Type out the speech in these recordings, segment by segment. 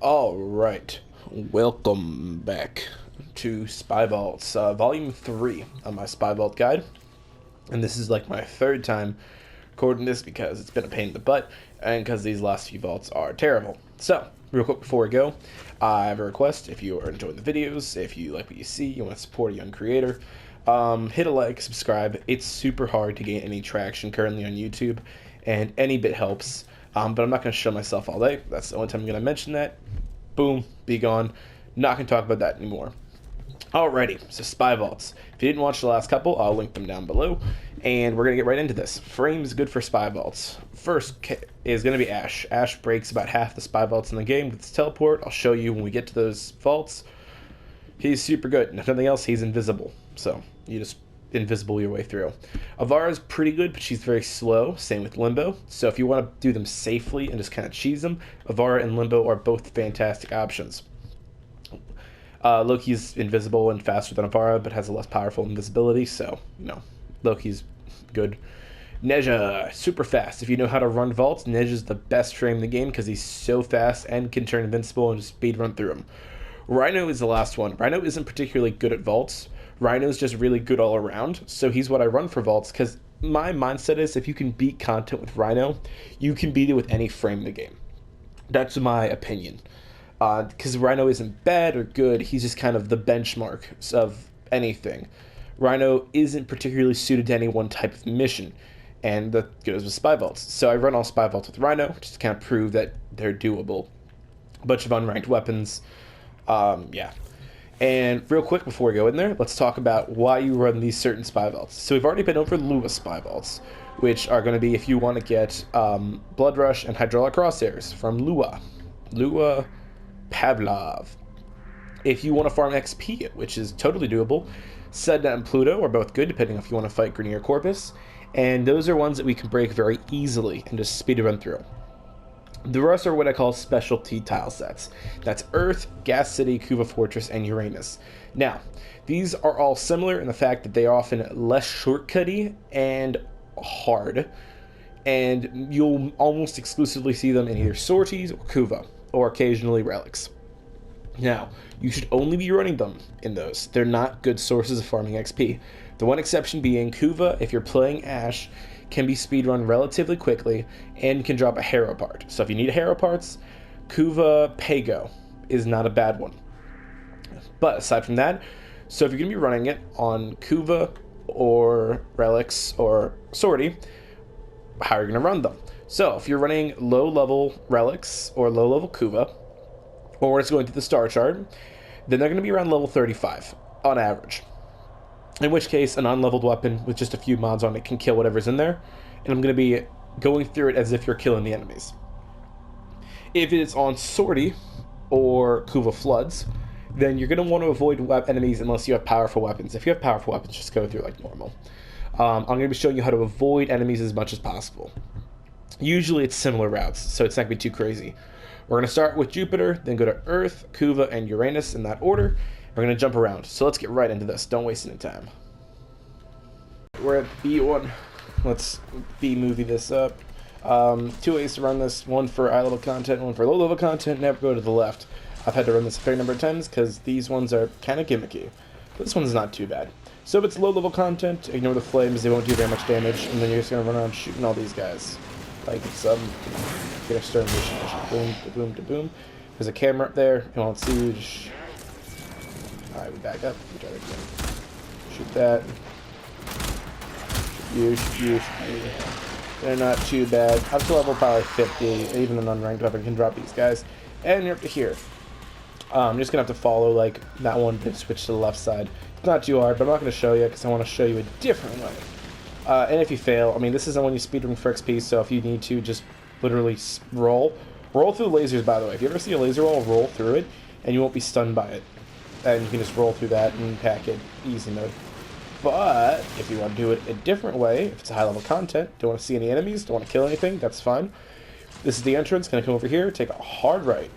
All right, welcome back to Spy Vaults, Volume 3 of my Spy Vault guide. And this is like my third time recording this because it's been a pain in the butt and because these last few vaults are terrible. So, real quick before we go, I have a request. If you are enjoying the videos, if you like what you see, you want to support a young creator, hit a like, subscribe. It's super hard to gain any traction currently on YouTube, and any bit helps. But I'm not going to show myself all day. That's the only time I'm going to mention that. Boom, be gone. Not going to talk about that anymore. Alrighty, so Spy Vaults. If you didn't watch the last couple, I'll link them down below. And we're going to get right into this. Frames good for Spy Vaults. First is going to be Ash. Ash breaks about half the Spy Vaults in the game with his teleport. I'll show you when we get to those vaults. He's super good. And if nothing else, he's invisible. So you just invisible your way through. Avara's pretty good, but she's very slow. Same with Limbo. So if you want to do them safely and just kind of cheese them, Avara and Limbo are both fantastic options. Loki's invisible and faster than Avara, but has a less powerful invisibility, so, Loki's good. Neja, super fast. If you know how to run vaults, Neja's the best frame in the game because he's so fast and can turn invincible and just speed run through them. Rhino is the last one. Rhino isn't particularly good at vaults. Rhino's just really good all around, so he's what I run for vaults because my mindset is if you can beat content with Rhino, you can beat it with any frame in the game. That's my opinion. Because Rhino isn't bad or good, he's just kind of the benchmark of anything. Rhino isn't particularly suited to any one type of mission, and that goes with Spy Vaults. So I run all Spy Vaults with Rhino, just to kind of prove that they're doable. A bunch of unranked weapons, yeah. And real quick before we go in there, let's talk about why you run these certain Spy Vaults. So we've already been over Lua Spy Vaults, which are going to be if you want to get Blood Rush and Hydraulic Crosshairs from Lua. Lua Pavlov. If you want to farm XP, which is totally doable, Sedna and Pluto are both good, depending if you want to fight Grenier Corpus, and those are ones that we can break very easily and just speed run through. The rest are what I call specialty tile sets. That's Earth, Gas City, Kuva Fortress, and Uranus. Now, these are all similar in the fact that they are often less shortcutty and hard, and you'll almost exclusively see them in either sorties or Kuva, or occasionally relics. Now, you should only be running them in those. They're not good sources of farming XP. The one exception being Kuva, if you're playing Ash, can be speedrun relatively quickly and can drop a hero part. So if you need hero parts, Kuva Pago is not a bad one. But aside from that, so if you're going to be running it on Kuva or relics or sortie, how are you going to run them? So, if you're running low-level relics or low-level Kuva, or it's going through the star chart, then they're going to be around level 35 on average. In which case, an unleveled weapon with just a few mods on it can kill whatever's in there, and I'm going to be going through it as if you're killing the enemies. If it's on sortie or Kuva Floods, then you're going to want to avoid enemies unless you have powerful weapons. If you have powerful weapons, just go through like normal. I'm going to be showing you how to avoid enemies as much as possible. Usually it's similar routes, so it's not going to be too crazy. We're going to start with Jupiter, then go to Earth, Kuva, and Uranus in that order. We're going to jump around, so let's get right into this. Don't waste any time. We're at B1. Let's B-movie this up. 2 ways to run this, one for high-level content, one for low-level content. Never go to the left. I've had to run this a fair number of times because these ones are kind of gimmicky. But this one's not too bad. So if it's low-level content, ignore the flames, they won't do very much damage, and then you're just going to run around shooting all these guys. Like it's get a stern mission. Boom, to boom, to boom. There's a camera up there. You won't see you. Alright, we back up. We try it again. Shoot that. Shoot you. They're not too bad. Up to level probably 50. Even an unranked weapon can drop these guys. And you're up to here. I'm just gonna have to follow like that one bit, switch to the left side. It's not too hard, but I'm not gonna show you because I want to show you a different way. And if you fail, I mean, this isn't when you speedrun for XP, so if you need to, just literally roll through the lasers, by the way. If you ever see a laser roll through it, and you won't be stunned by it. And you can just roll through that and pack it easy mode. But if you want to do it a different way, if it's a high-level content, don't want to see any enemies, don't want to kill anything, that's fine. This is the entrance, gonna come over here, take a hard right.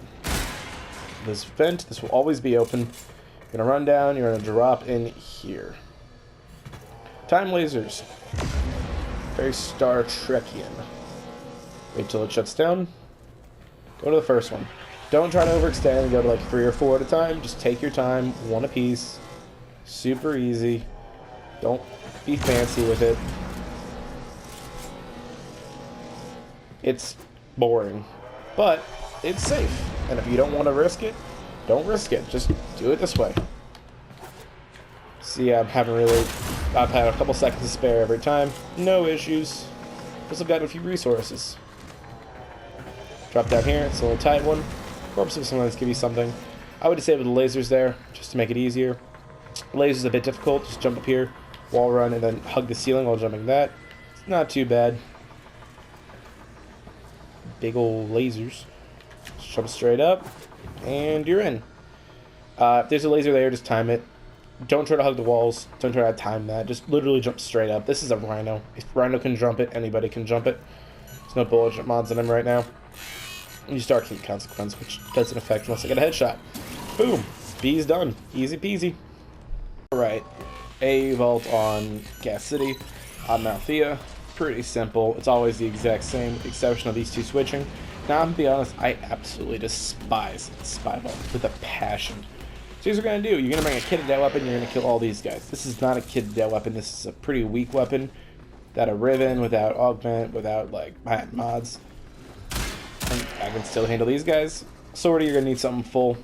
This vent, this will always be open. You're gonna run down, you're gonna drop in here. Time lasers. Very Star Trekian. Wait till it shuts down. Go to the first one. Don't try to overextend and go to like 3 or 4 at a time. Just take your time, one apiece. Super easy. Don't be fancy with it. It's boring, but it's safe. And if you don't want to risk it, don't risk it. Just do it this way. See, I've had a couple seconds to spare every time. No issues. Also got a few resources. Drop down here. It's a little tight one. Corpse will sometimes give you something. I would disable the lasers there, just to make it easier. Lasers a bit difficult. Just jump up here, wall run, and then hug the ceiling while jumping that. It's not too bad. Big old lasers. Just jump straight up, and you're in. If there's a laser there, just time it. Don't try to hug the walls. Don't try to time that. Just literally jump straight up. This is a Rhino. If Rhino can jump it, anybody can jump it. There's no bullet jump mods in him right now. You start Heat Consequence, which doesn't affect unless I get a headshot. Boom. B's done. Easy peasy. Alright. A vault on Gas City. On Malthea. Pretty simple. It's always the exact same, with the exception of these two switching. Now, I'm gonna be honest, I absolutely despise Spy Vault with a passion. So here's what we're going to do. You're going to bring a kitted dead weapon, you're going to kill all these guys. This is not a kitted dead weapon, this is a pretty weak weapon. Without a Riven, without Augment, without, like, mods. And I can still handle these guys. Sortie, you're going to need something full.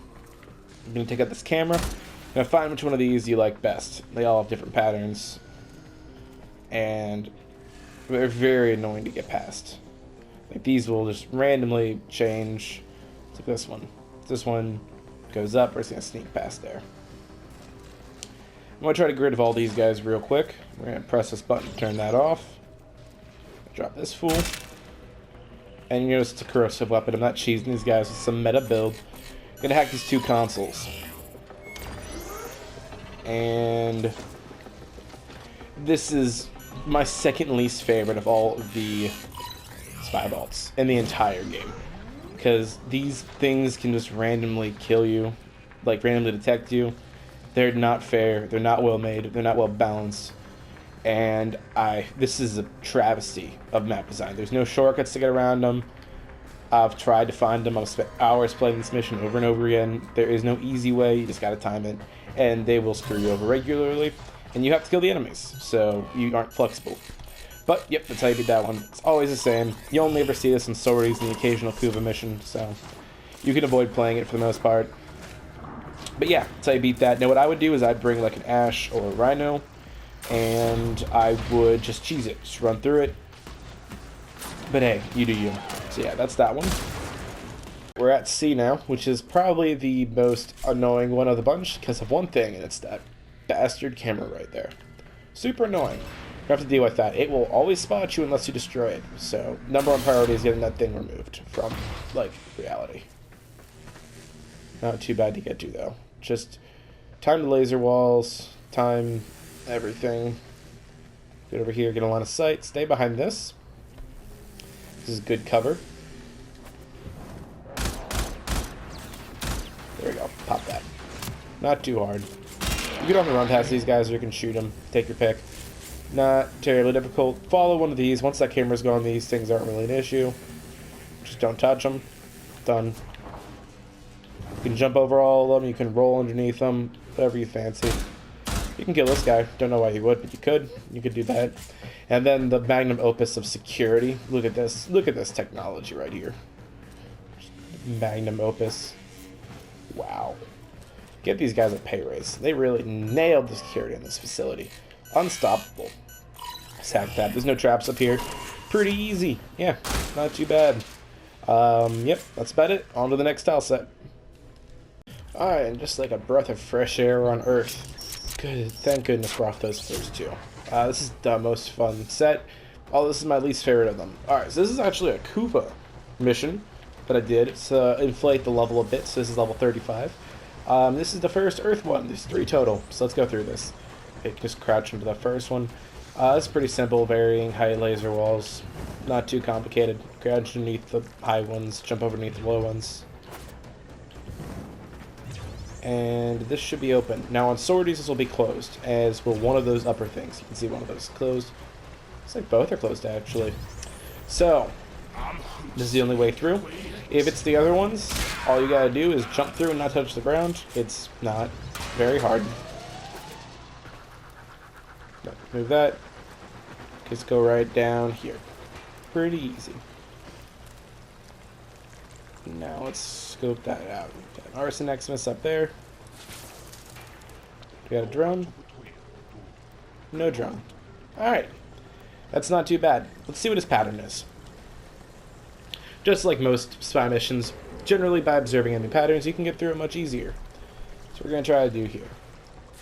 I'm going to take out this camera. I'm going to find which one of these you like best. They all have different patterns. And they're very annoying to get past. Like, these will just randomly change. Let's look at this one. This one goes up, we're just going to sneak past there. I'm going to try to grid of all these guys real quick. We're going to press this button to turn that off. Drop this fool. And you notice it's a corrosive weapon. I'm not cheesing these guys with some meta build. I'm going to hack these two consoles. And this is my second least favorite of all of the Spy Vaults in the entire game. Because these things can just randomly kill you, like randomly detect you. They're not fair, they're not well made, they're not well balanced. And this is a travesty of map design. There's no shortcuts to get around them. I've tried to find them, I've spent hours playing this mission over and over again. There is no easy way, you just gotta time it. And they will screw you over regularly. And you have to kill the enemies, so you aren't flexible. But, yep, that's how you beat that one. It's always the same. You only ever see this in sorties and the occasional Kuva mission, so you can avoid playing it for the most part. But yeah, that's how you beat that. Now, what I would do is I'd bring, like, an Ash or a Rhino, and I would just cheese it. Just run through it. But hey, you do you. So yeah, that's that one. We're at C now, which is probably the most annoying one of the bunch because of one thing, and it's that bastard camera right there. Super annoying. You have to deal with that. It will always spot you unless you destroy it. So, number one priority is getting that thing removed from, like, reality. Not too bad to get to, though. Just time the laser walls, time everything. Get over here, get a line of sight. Stay behind this. This is good cover. There we go. Pop that. Not too hard. You can on the run past these guys or you can shoot them. Take your pick. Not terribly difficult. Follow one of these. Once that camera's gone, these things aren't really an issue. Just don't touch them. Done. You can jump over all of them. You can roll underneath them. Whatever you fancy. You can kill this guy. Don't know why you would, but you could. You could do that. And then the magnum opus of security. Look at this. Look at this technology right here. Magnum opus. Wow. Get these guys a pay raise. They really nailed the security in this facility. Unstoppable. Sack that. There's no traps up here. Pretty easy. Yeah, not too bad. Yep, that's about it. On to the next tile set. Alright, and just like a breath of fresh air on Earth. Good, thank goodness we're off those first two. This is the most fun set. Oh, this is my least favorite of them. Alright, so this is actually a Kuva mission that I did. It's inflate the level a bit, so this is level 35. This is the first Earth one. There's 3 total, so let's go through this. Okay, just crouch into the first one. It's pretty simple, varying height laser walls. Not too complicated. Crouch underneath the high ones, jump underneath the low ones. And this should be open. Now on sorties, this will be closed, as will one of those upper things. You can see one of those closed. Looks like both are closed, actually. So, this is the only way through. If it's the other ones, all you gotta do is jump through and not touch the ground. It's not very hard. Move that. Just go right down here. Pretty easy. Now let's scope that out. Got an Arson Xmas up there. We got a drone. No drone. Alright. That's not too bad. Let's see what his pattern is. Just like most spy missions, generally by observing enemy patterns, you can get through it much easier. So we're going to try to do here.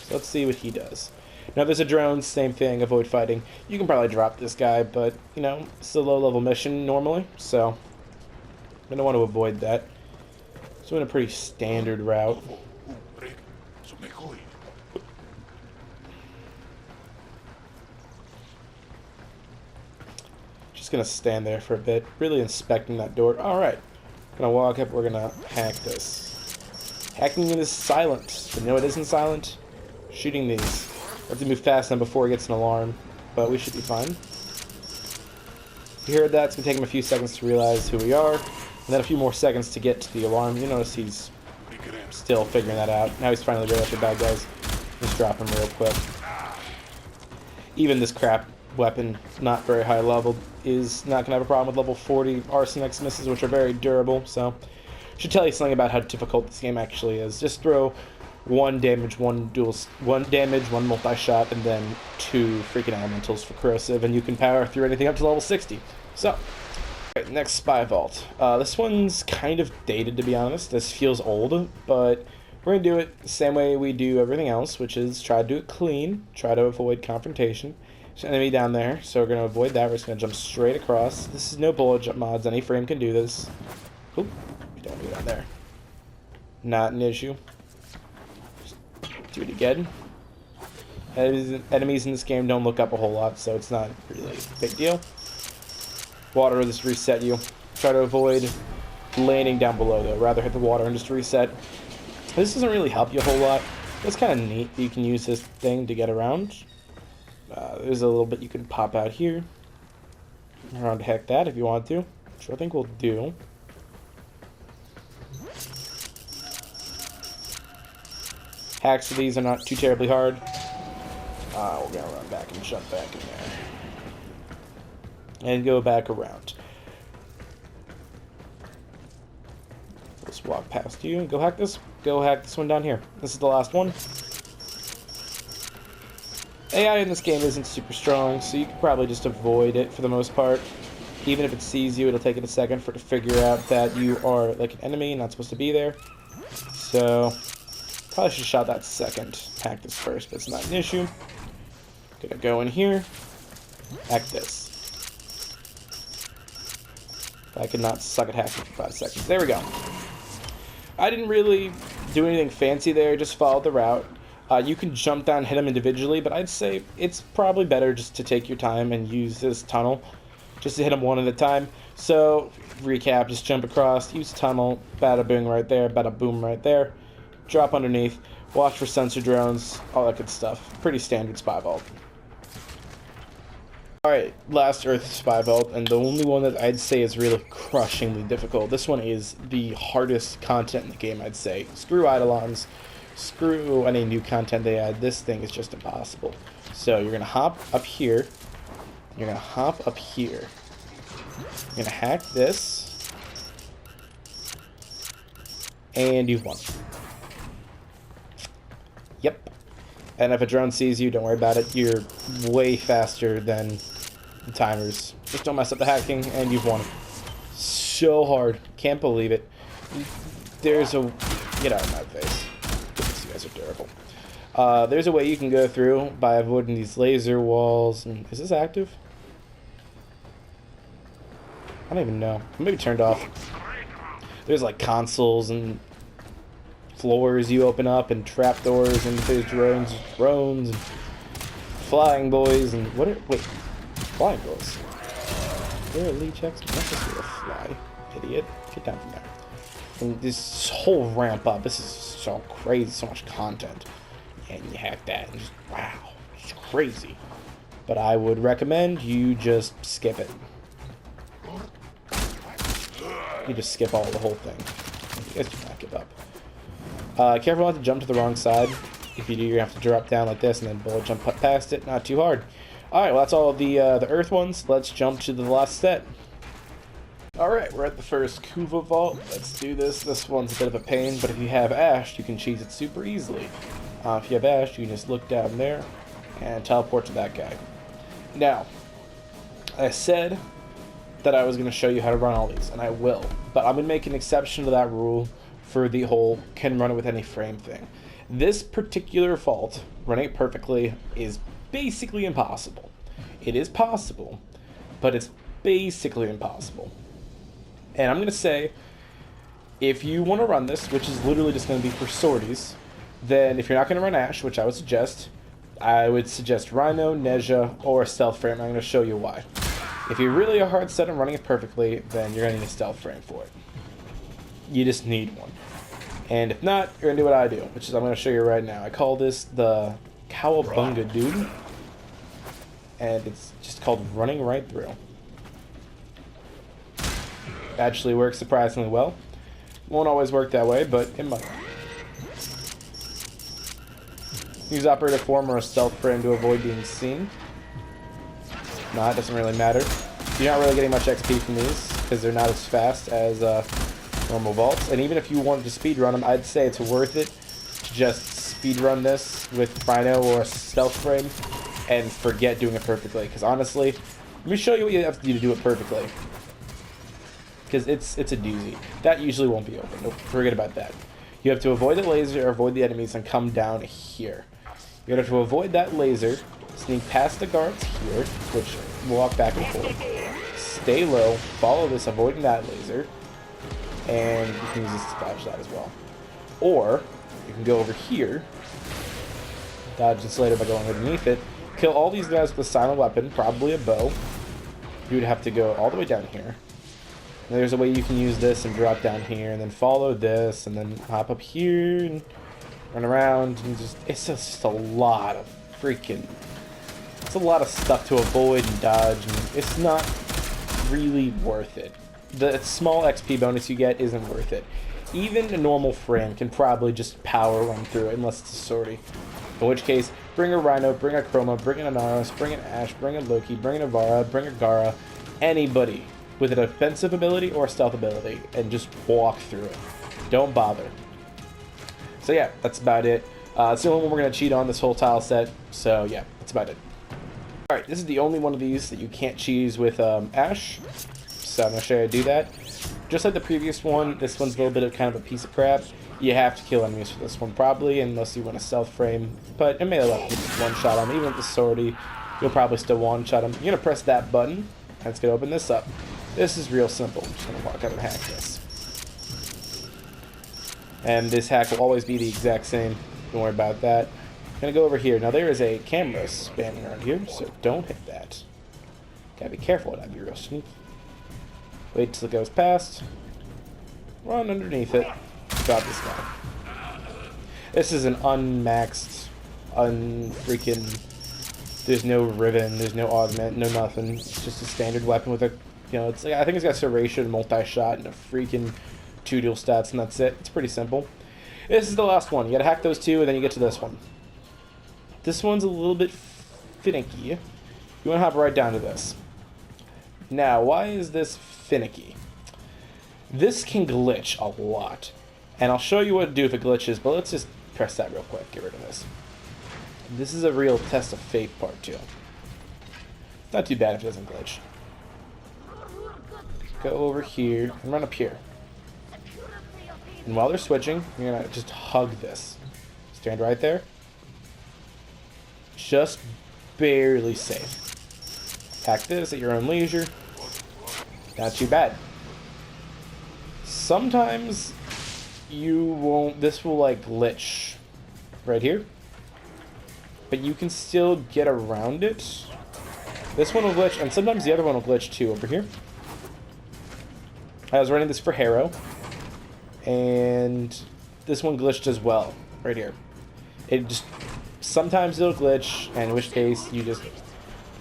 So let's see what he does. Now there's a drone, same thing, avoid fighting. You can probably drop this guy, but, you know, it's a low-level mission normally, so I'm going to want to avoid that. So in a pretty standard route. Just going to stand there for a bit, really inspecting that door. Alright, going to walk up, we're going to hack this. Hacking it is silent, but no, it isn't silent. Shooting these. We have to move fast enough before he gets an alarm, but we should be fine. You heard that, it's going to take him a few seconds to realize who we are, and then a few more seconds to get to the alarm. You notice he's still figuring that out. Now he's finally realized the bad guys. Just drop him real quick. Even this crap weapon, not very high level, is not going to have a problem with level 40 Arson Xmas, which are very durable, so should tell you something about how difficult this game actually is. Just throw one damage, one multi-shot, and then 2 freaking elementals for corrosive, and you can power through anything up to level 60. So, right, next spy vault. This one's kind of dated, to be honest. This feels old, but we're going to do it the same way we do everything else, which is try to do it clean, try to avoid confrontation. There's an enemy down there, so we're going to avoid that. We're just going to jump straight across. This is no bullet jump mods. Any frame can do this. Oop, we don't need it on there. Not an issue. Do it again. Enemies in this game don't look up a whole lot, so it's not really a big deal. Water will just reset you. Try to avoid landing down below, though. Rather hit the water and just reset. This doesn't really help you a whole lot. It's kind of neat that you can use this thing to get around. There's a little bit you can pop out here. Around heck that if you want to. Which I think we'll do. Hacks of these are not too terribly hard. We're gonna run back and jump back in there. And go back around. Let's walk past you and go hack this. Go hack this one down here. This is the last one. AI in this game isn't super strong, so you can probably just avoid it for the most part. Even if it sees you, it'll take it a second for it to figure out that you are like an enemy, not supposed to be there. So probably should have shot that second. Hack this first, but it's not an issue. Gonna go in here. Hack this. I could not suck at hacking for 5 seconds. There we go. I didn't really do anything fancy there, just followed the route. You can jump down and hit them individually, but I'd say it's probably better just to take your time and use this tunnel just to hit them one at a time. So, recap, just jump across, use tunnel, bada boom right there, bada boom right there, drop underneath, watch for sensor drones, all that good stuff. Pretty standard spy vault. Alright, last Earth spy vault, and the only one that I'd say is really crushingly difficult. This one is the hardest content in the game, I'd say. Screw Eidolons. Screw any new content they add. This thing is just impossible. So you're going to hop up here. You're going to hop up here. You're going to hack this. And you've won. Yep. And if a drone sees you, don't worry about it. You're way faster than the timers. Just don't mess up the hacking, and you've won. So hard. Can't believe it. There's a... Get out of my face. You guys are durable. There's a way you can go through by avoiding these laser walls. And is this active? I don't even know. Maybe turned off. There's like consoles and floors you open up and trapdoors, and there's drones and flying boys and what are, wait, flying boys. There are lead checks. I'm not supposed to be a fly, idiot. Get down from there. And this whole ramp up, this is so crazy, so much content. And you hack that and just, wow, it's crazy. But I would recommend you just skip it. You just skip the whole thing. You guys do not give up. Careful not to jump to the wrong side. If you do, you have to drop down like this and then bullet jump past it. Not too hard. Alright, well that's all of the earth ones. Let's jump to the last set. Alright, we're at the first Kuva vault. Let's do this. This one's a bit of a pain, but if you have Ash, you can cheese it super easily. If you have Ash, you can just look down there and teleport to that guy. Now, I said that I was going to show you how to run all these, and I will. But I'm going to make an exception to that rule for the whole can run it with any frame thing. This particular vault, running it perfectly, is basically impossible. It is possible, but it's basically impossible. And I'm going to say, if you want to run this, which is literally just going to be for sorties, then if you're not going to run Ash, which I would suggest Rhino, Neja, or Stealth Frame. I'm going to show you why. If you're really a hard set on running it perfectly, then you're going to need a Stealth Frame for it. You just need one. And if not, you're going to do what I do, which is I'm going to show you right now. I call this the Cowabunga Dude, and it's just called running right through. Actually works surprisingly well. Won't always work that way, but it might. Use operative form or a stealth frame to avoid being seen. Nah, it doesn't really matter. You're not really getting much XP from these because they're not as fast as normal vaults. And even if you wanted to speedrun them, I'd say it's worth it to just speedrun this with Rhino or a stealth frame and forget doing it perfectly. Because honestly, let me show you what you have to do to do it perfectly. Because it's a doozy. That usually won't be open. Nope, forget about that. You have to avoid the laser or avoid the enemies and come down here. You have to avoid that laser, sneak past the guards here, which walk back and forth. Stay low, follow this, avoiding that laser, and you can use this to dodge that as well. Or you can go over here, dodge this later by going underneath it, kill all these guys with a silent weapon, probably a bow. You would have to go all the way down here. And there's a way you can use this and drop down here, and then follow this, and then hop up here and run around, and it's just a lot of it's a lot of stuff to avoid and dodge, and it's not really worth it. The small XP bonus you get isn't worth it. Even a normal frame can probably just power run through it unless it's a sortie. In which case, bring a Rhino, bring a Chroma, bring an Anaris, bring an Ash, bring a Loki, bring an Avara, bring a Gara, anybody with a defensive ability or a stealth ability, and just walk through it. Don't bother. So yeah, that's about it. It's the only one we're going to cheat on this whole tile set, so yeah, that's about it. Alright, this is the only one of these that you can't cheese with Ash, so I'm going to show you how to do that. Just like the previous one, this one's a little bit of kind of a piece of crap. You have to kill enemies for this one probably, unless you want a stealth frame, but it may let you one-shot them. Even with the sortie, you'll probably still one-shot them. You're going to press that button, and it's going to open this up. This is real simple. I'm just going to walk out and hack this. And this hack will always be the exact same. Don't worry about that. I'm going to go over here. Now there is a camera spamming around here, so don't hit that. Gotta be careful, that'd be real sneaky. Wait till it goes past. Run underneath it. Drop this guy. This is an unmaxed, unfreaking... There's no ribbon, there's no augment, no nothing. It's just a standard weapon with a... You know, it's like, I think it's got serration, multi-shot, and a freaking 2 dual stats, and that's it. It's pretty simple. This is the last one. You gotta hack those two, and then you get to this one. This one's a little bit finicky. You wanna hop right down to this. Now, why is this finicky? This can glitch a lot. And I'll show you what to do if it glitches, but let's just press that real quick. Get rid of this. This is a real test of faith part, too. Not too bad if it doesn't glitch. Go over here and run up here. And while they're switching, you're going to just hug this. Stand right there. Just barely safe. Hack this at your own leisure. Not too bad. Sometimes you won't, this will like glitch right here. But you can still get around it. This one will glitch, and sometimes the other one will glitch too over here. I was running this for Harrow, and this one glitched as well, right here. It just, sometimes it'll glitch, and in which case you just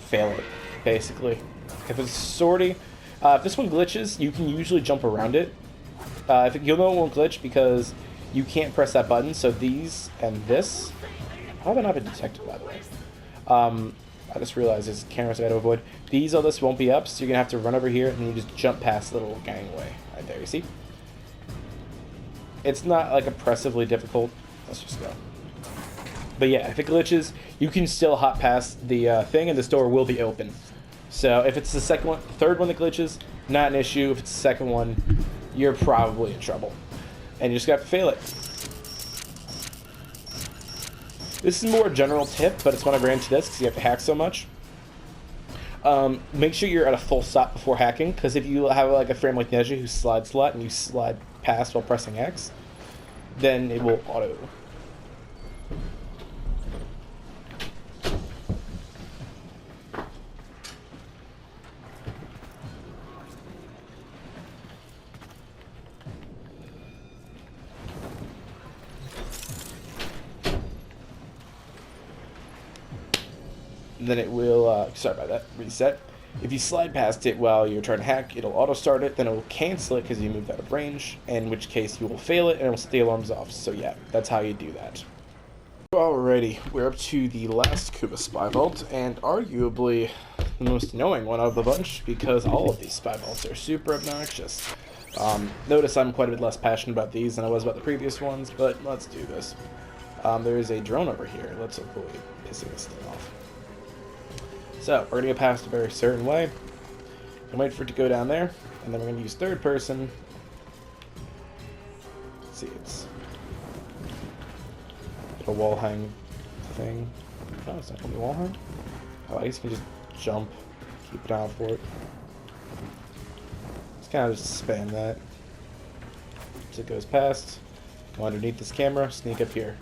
fail it, basically. If it's a sortie, If this one glitches, you can usually jump around it. You'll know it won't glitch because you can't press that button. So these and this, how have I not been detected, by the way? I just realized there's cameras I gotta avoid. All this won't be up, so you're gonna have to run over here and then you just jump past the little gangway right there. You see? It's not like oppressively difficult. Let's just go. But yeah, if it glitches, you can still hop past the thing, and this door will be open. So if it's the third one that glitches, not an issue. If it's the second one, you're probably in trouble, and you just got to fail it. This is more a general tip, but it's when I ran into this because you have to hack so much. Make sure you're at a full stop before hacking, because if you have like a frame like Neja who slides a lot and you slide past while pressing X, then it will auto. Then it will, sorry about that, reset. If you slide past it while you're trying to hack, it'll auto start it, then it will cancel it because you moved out of range, in which case you will fail it and it will set the alarms off. So yeah, that's how you do that. Alrighty, we're up to the last Kuba Spy Vault, and arguably the most annoying one of the bunch, because all of these Spy Vaults are super obnoxious. Notice I'm quite a bit less passionate about these than I was about the previous ones, but let's do this. There is a drone over here. Let's avoid pissing this thing off. So, we're going to go past a very certain way, and wait for it to go down there, and then we're going to use third person. Let's see, it's a wall hang thing. No, it's not going to be wall hang. Oh, I guess you can just jump, keep an eye out for it. Just kind of just spam that. As it goes past, go underneath this camera, sneak up here.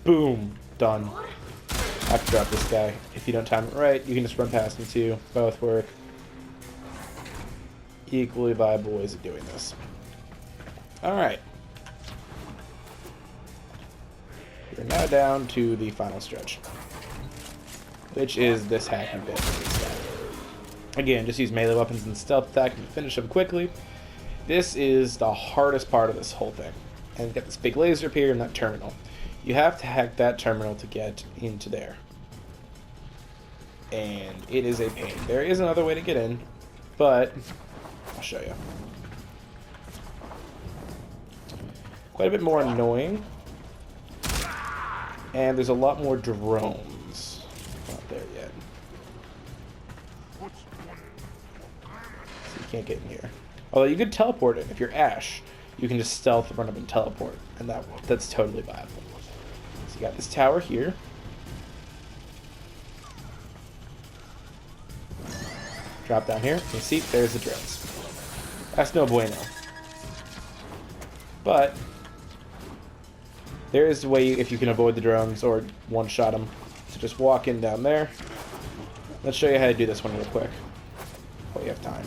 Boom! Done. I have to drop this guy. If you don't time it right, you can just run past him too. Both work. Equally viable ways of doing this. Alright. We're now down to the final stretch, which is this hacking bit. Again, just use melee weapons and stealth attack to finish them quickly. This is the hardest part of this whole thing. And you got this big laser up here in that terminal. You have to hack that terminal to get into there. And it is a pain. There is another way to get in, but I'll show you. Quite a bit more annoying. And there's a lot more drones. Not there yet. So you can't get in here. Although you could teleport in. If you're Ash, you can just stealth, run up, and teleport. And that's totally viable. So you got this tower here. Drop down here. You see, there's the drones. That's no bueno. But there is a way, if you can avoid the drones or one-shot them, to just walk in down there. Let's show you how to do this one real quick. Oh, you have time.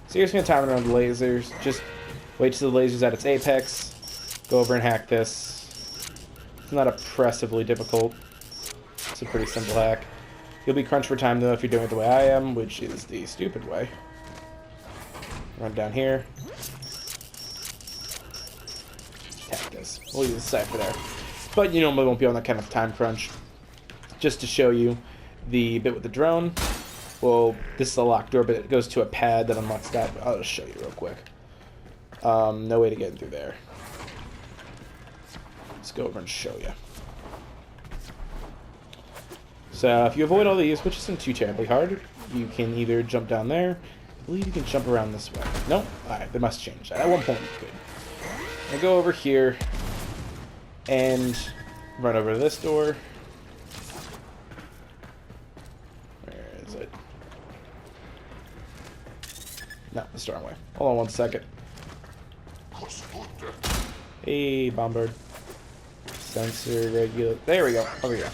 So you're just going to time it around the lasers. Just wait till the laser's at its apex. Go over and hack this. It's not oppressively difficult. It's a pretty simple hack. You'll be crunched for time, though, if you're doing it the way I am, which is the stupid way. Run down here. Hack this. We'll use the cipher there. But you normally won't be on that kind of time crunch. Just to show you the bit with the drone. Well, this is a locked door, but it goes to a pad that unlocks that. I'll just show you real quick. No way to get in through there. Let's go over and show you. So if you avoid all these, which isn't too terribly hard, you can either jump down there. I believe you can jump around this way. Nope. Alright, they must change that. At one point you could. I go over here and run over to this door. Where is it? No, it's the wrong way. Hold on one second. Hey, Bombard. Sensor, regular. There we go. Over here.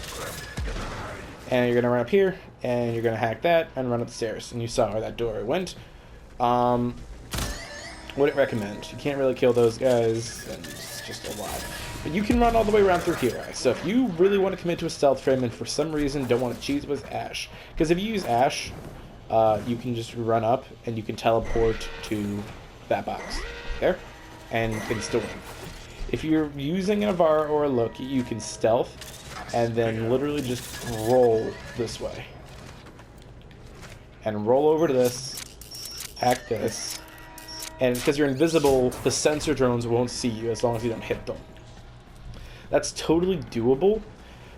And you're going to run up here, and you're going to hack that, and run up the stairs. And you saw where that door went. Wouldn't recommend. You can't really kill those guys, and it's just a lot. But you can run all the way around through here, guys. So if you really want to commit to a stealth frame, and for some reason don't want to cheese with Ash, because if you use Ash, you can just run up and you can teleport to that box there and insta win. If you're using an Avara or a Loki, you can stealth and then literally just roll this way. And roll over to this, hack this, and because you're invisible, the sensor drones won't see you as long as you don't hit them. That's totally doable,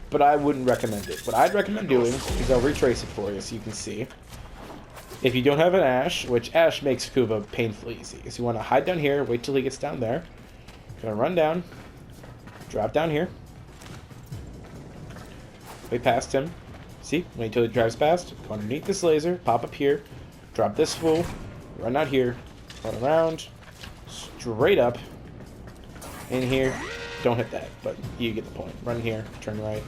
but I wouldn't recommend it. What I'd recommend doing is I'll retrace it for you so you can see. If you don't have an Ashe, which Ashe makes Kuva painfully easy, so you want to hide down here, wait till he gets down there. Gonna run down, drop down here, wait past him. See, wait till he drives past, go underneath this laser, pop up here, drop this fool, run out here, run around, straight up, in here. Don't hit that, but you get the point. Run here, turn right,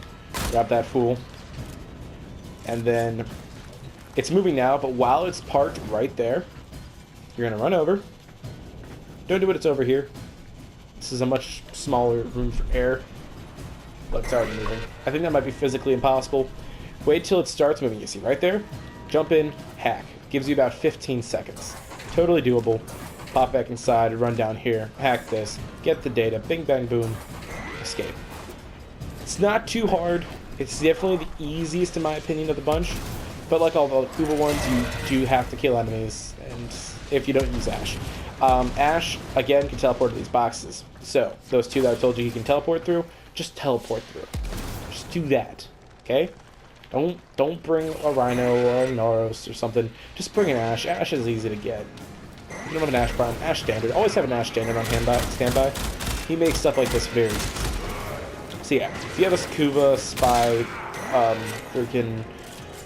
grab that fool, and then it's moving now, but while it's parked right there, you're gonna run over. Don't do it, it's over here. This is a much smaller room for air, but it's already moving. I think that might be physically impossible. Wait till it starts moving. You see right there? Jump in, hack. Gives you about 15 seconds. Totally doable. Pop back inside, run down here, hack this, get the data, bing bang boom, escape. It's not too hard. It's definitely the easiest in my opinion of the bunch, but like all the Kuva ones, you do have to kill enemies, and if you don't use Ashe. Ashe, again, can teleport to these boxes. So, those two that I told you he can teleport through, just teleport through. Just do that, okay? Don't bring a Rhino or a Naros or something. Just bring an Ashe. Ashe is easy to get. You don't have an Ashe Prime, Ashe Standard. Always have an Ashe Standard on standby. He makes stuff like this very easy. So yeah, if you have a Kuva, Spy, freaking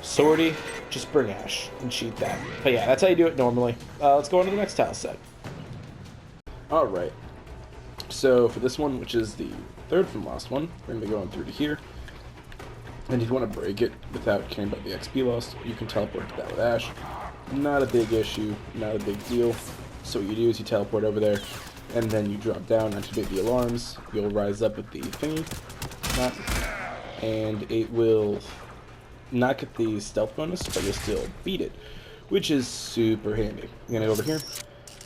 Swordy, just bring Ashe and cheat that. But yeah, that's how you do it normally. Let's go on to the next tile set. Alright, so for this one, which is the third from last one, we're going to be going through to here. And if you want to break it without caring about the XP loss, you can teleport to that with Ashe. Not a big issue, not a big deal. So what you do is you teleport over there, and then you drop down, activate the alarms. You'll rise up with the thingy, and it will not get the stealth bonus, but you'll still beat it, which is super handy. You're gonna go over here,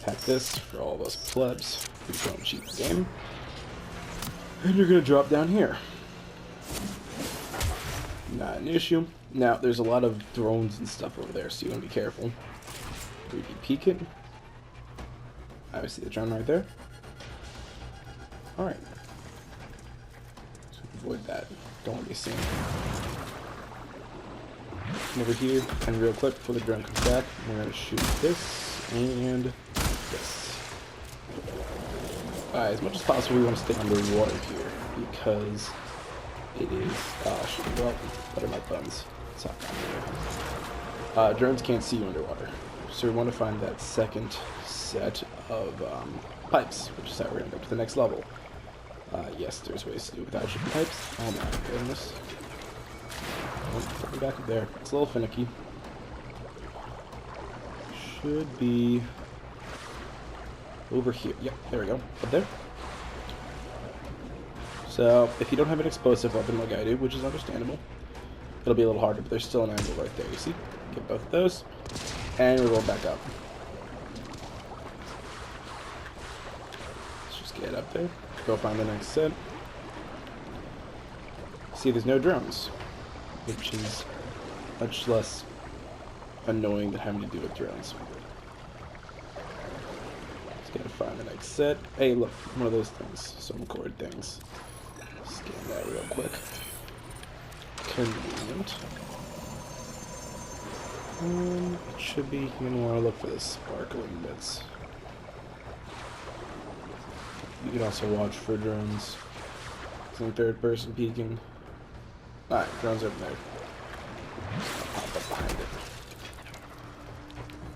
hack this for all those plebs who don't cheat the game, and you're gonna drop down here. Not an issue. Now, there's a lot of drones and stuff over there, so you want to be careful. 3D peek it. I see the drone right there. Alright. So avoid that. Don't want to be seen. Come over here, and real quick, before the drone comes back, we're going to shoot this and this. As much as possible, we want to stay underwater here, because it is, well, better my buttons. It's not down here. Drones can't see you underwater. So we want to find that second set of pipes, which is how we're going to go to the next level. Yes, there's ways to do it without shipping pipes. Oh my goodness. Put me back up there. It's a little finicky. Should be over here. Yep, there we go. Up there. So, if you don't have an explosive weapon like I do, which is understandable, it'll be a little harder, but there's still an angle right there, you see? Get both of those, and we roll back up. Let's just get up there, go find the next set. See, there's no drones, which is much less annoying than having to deal with drones. Just gotta find the next set. Hey, look, one of those things, some cord things. Scan that real quick. Convenient. It should be, you're going to want to look for the sparkling bits. You can also watch for drones. Some third person peeking. Alright, drones over there. Just pop up behind it.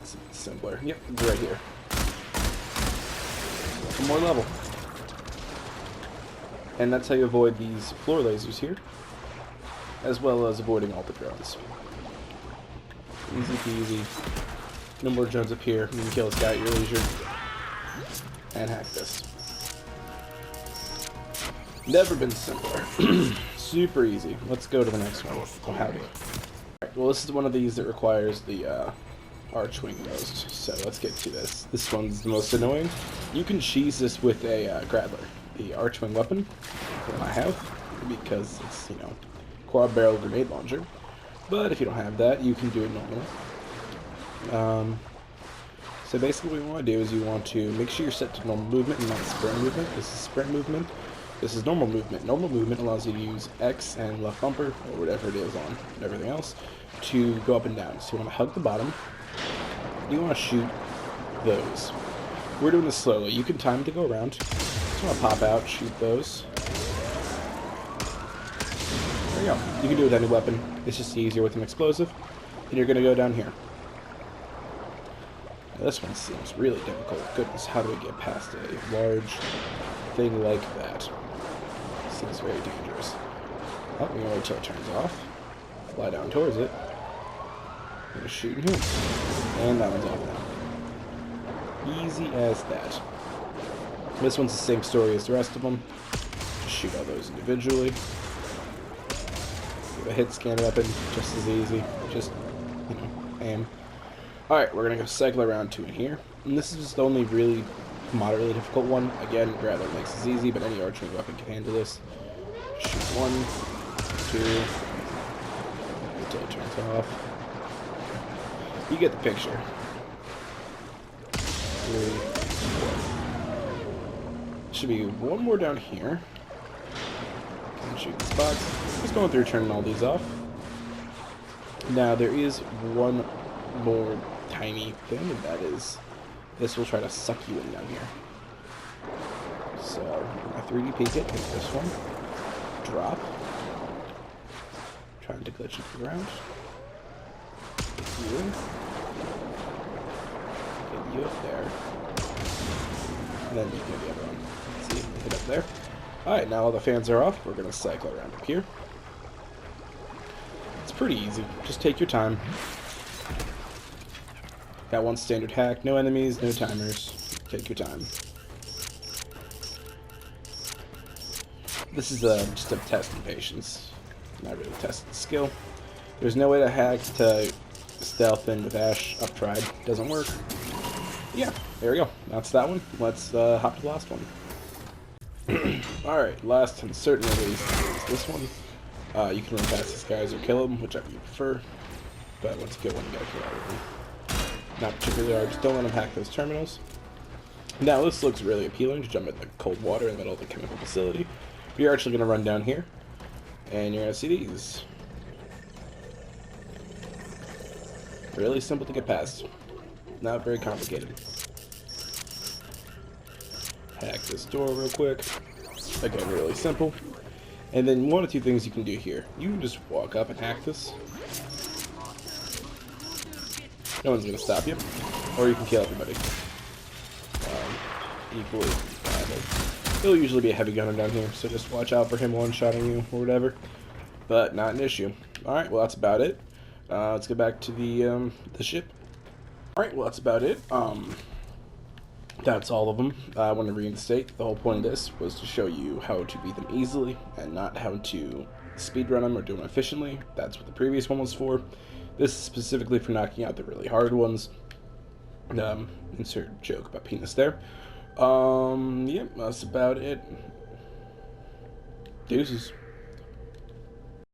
It's simpler. Yep, it's right here. One more level. And that's how you avoid these floor lasers here, as well as avoiding all the drones. Easy peasy. No more drones up here. You can kill this guy at your leisure. And hack this. Never been simpler. Super easy. Let's go to the next one. Oh, howdy. Alright, Alright, well this is one of these that requires the Archwing most, so let's get to this. This one's the most annoying. You can cheese this with a Grappler, the Archwing weapon that I have, because it's, you know, quad barrel grenade launcher. But if you don't have that, you can do it normally. So basically what you want to do is you want to make sure you're set to normal movement and not sprint movement. This is sprint movement. This is normal movement. Normal movement allows you to use X and left bumper, or whatever it is on everything else, to go up and down. So you want to hug the bottom. You want to shoot those. We're doing this slowly. You can time it to go around. Just want to pop out, shoot those. There you go. You can do it with any weapon. It's just easier with an explosive. And you're going to go down here. Now, this one seems really difficult. Goodness, how do we get past a large thing like that? Seems very dangerous. Oh, we're going to wait till it turns off. Fly down towards it. I'm going to shoot in here. And that one's off now. Easy as that. This one's the same story as the rest of them. Just shoot all those individually. Give a hit scan weapon, just as easy. Just, you know, aim. Alright, we're going to go cycle around to in here. And this is the only really moderately difficult one. Again, Grappler makes this easy, but any archery weapon can handle this. Shoot 1, 2, until it turns off. You get the picture. 3, 4. Should be one more down here. And shoot this box. Just going through turning all these off. Now there is one more tiny thing, and that is this will try to suck you in down here. So I 3D peek it, hit this one. Drop. Trying to glitch into the ground. Get you up there. And then you can get the other one. See, hit up there. Alright, now all the fans are off. We're going to cycle around up here. It's pretty easy. Just take your time. Got one standard hack. No enemies, no timers. Take your time. This is just a test in patience. Not really testing skill. There's no way to hack to stealth in with Ash up tried. Doesn't work. Yeah, there we go. That's that one. Let's hop to the last one. Alright, last and certainly least is this one. You can run past these guys or kill them, whichever you prefer. But once you get one, you gotta kill all of them. Not particularly hard, just don't let them hack those terminals. Now, this looks really appealing to jump in the cold water in the middle of the chemical facility. But you're actually going to run down here, and you're going to see these. Really simple to get past. Not very complicated. Hack this door real quick. Again, really simple. And then one or two things you can do here. You can just walk up and hack this. No one's going to stop you. Or you can kill everybody. Equally badly. There'll usually be a heavy gunner down here, so just watch out for him one-shotting you or whatever. But not an issue. Alright, well that's about it. Let's get back to the ship. Alright, well that's about it. That's all of them. I want to reinstate. The whole point of this was to show you how to beat them easily and not how to speedrun them or do them efficiently. That's what the previous one was for. This is specifically for knocking out the really hard ones. Insert joke about penis there. Yeah, that's about it. Deuces.